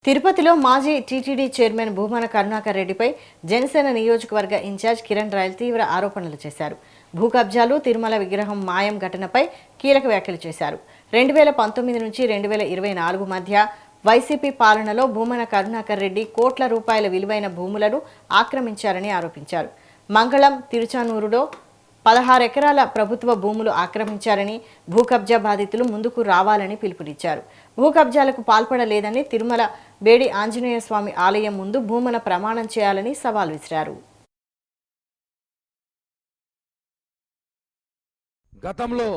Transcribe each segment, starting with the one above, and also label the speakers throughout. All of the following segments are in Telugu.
Speaker 1: తిరుపతిలో మాజీ టీటీడీ చైర్మన్ భూమన కరుణాకర్ రెడ్డిపై జనసేన నియోజకవర్గ ఇన్ఛార్జ్ కిరణ్ రాయల్ తీవ్ర ఆరోపణలు చేశారు. భూ కబ్జాలు, తిరుమల విగ్రహం మాయం ఘటనపై కీలక వ్యాఖ్యలు చేశారు. 2019 నుంచి 2024 మధ్య వైసీపీ పాలనలో భూమన కరుణాకర్ రెడ్డి కోట్ల రూపాయల విలువైన భూములను ఆక్రమించారని ఆరోపించారు. మంగళం, తిరుచానూరులో 16 ఎకరాల ప్రభుత్వ భూములు ఆక్రమించారని, భూ కబ్జా బాధితులు ముందుకు రావాలని పిలుపునిచ్చారు. భూ కబ్జాలకు పాల్పడలేదని తిరుమల బేడి ఆంజనేయ స్వామి ఆలయం ముందు భూమన ప్రమాణం చేయాలని సవాల్ విసిరారు.
Speaker 2: గతంలో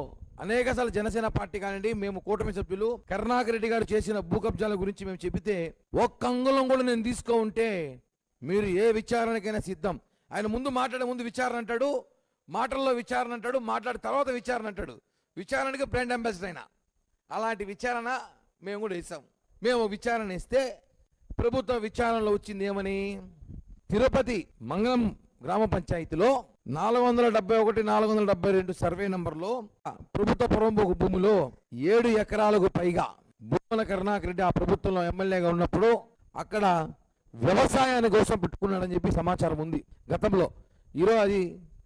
Speaker 2: అనేకసార్లు జనసేన పార్టీ కానివ్వండి, మేము కూటమి సభ్యులు కరుణాకర్ రెడ్డి గారు చేసిన భూ కబ్జాల గురించి మేము చెబితే ఒక్క అంగుళం కూడా నేను తీసుకో ఉంటే మీరు ఏ విచారణకైనా సిద్ధం. ఆయన ముందు మాట్లాడే ముందు విచారణ అంటాడు, మాటల్లో విచారణ అంటాడు, మాట్లాడిన తర్వాత విచారణ అంటాడు. విచారణకి బ్రాండ్ అంబాసిడర్ అయినా అలాంటి విచారణ మేము కూడా ఇస్తాం. మేము విచారణ ఇస్తే ప్రభుత్వ విచారణలో వచ్చింది ఏమని, తిరుపతి మంగళం గ్రామ పంచాయతీలో 471, 472 సర్వే నంబర్లో ప్రభుత్వ పొరంబోకు భూమిలో 7 ఎకరాలకు పైగా భూమన కరుణాకర్ రెడ్డి ఆ ప్రభుత్వంలో ఎమ్మెల్యేగా ఉన్నప్పుడు అక్కడ వ్యవసాయాన్ని కోసం పెట్టుకున్నాడని చెప్పి సమాచారం ఉంది గతంలో. ఈరోజు అది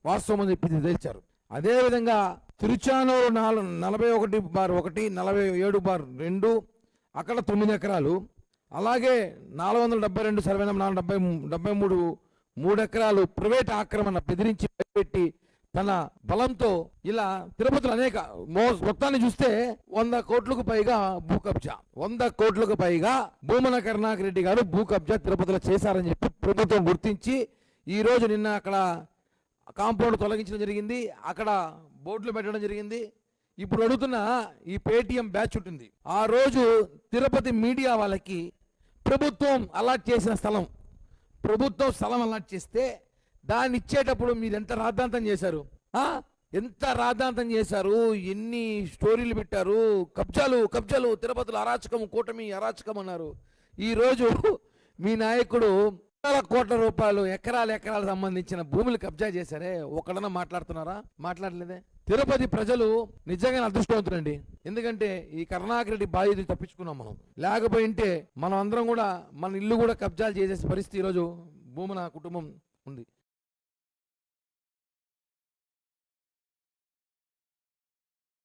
Speaker 2: వాస్తవం అని చెప్పి తెలిచారు. అదేవిధంగా తిరుచానూరు 41/1, 47/2 అక్కడ 9 ఎకరాలు, అలాగే 472 సర్వే నంబర్ 473 3 ఎకరాలు ప్రైవేట్ ఆక్రమణ బెదిరించి పెట్టి తన బలంతో ఇలా తిరుపతిలో అనేక మొత్తాన్ని చూస్తే 100 కోట్లకు పైగా భూ కబ్జా, 100 కోట్లకు పైగా భూమన కరుణాకర్ రెడ్డి గారు భూ కబ్జా తిరుపతిలో చేశారని చెప్పి ప్రభుత్వం గుర్తించి ఈ రోజు నిన్న అక్కడ కాంపౌండ్ తొలగించడం జరిగింది, అక్కడ బోర్డులు పెట్టడం జరిగింది. ఇప్పుడు అడుగుతున్న ఈ పేటీఎం బ్యాచ్ ఉంటుంది. ఆ రోజు తిరుపతి మీడియా వాళ్ళకి ప్రభుత్వం అలాట్ చేసిన స్థలం, ప్రభుత్వం స్థలం అలాట్ చేస్తే దాన్ని ఇచ్చేటప్పుడు మీరు ఎంత రాద్ధాంతం చేశారు, ఎంత రాద్ధాంతం చేశారు, ఎన్ని స్టోరీలు పెట్టారు. కబ్జాలు కబ్జాలు, తిరుపతిలో అరాచకం, కూటమి అరాచకం అన్నారు. ఈరోజు మీ నాయకుడు కోట్ల రూపాయలు ఎకరాలు సంబంధించిన భూములు కబ్జా చేశారే, ఒకడన్నా మాట్లాడుతున్నారా? మాట్లాడలేదే. తిరుపతి ప్రజలు నిజంగా అదృష్టవంతులండి. ఎందుకంటే ఈ కరుణాకర్ రెడ్డి బాధ్యత తప్పించుకున్నాం మనం. లేకపోయింటే మనం అందరం కూడా మన ఇల్లు కూడా కబ్జాలు చేసే పరిస్థితి ఈరోజు భూమన కుటుంబం ఉంది.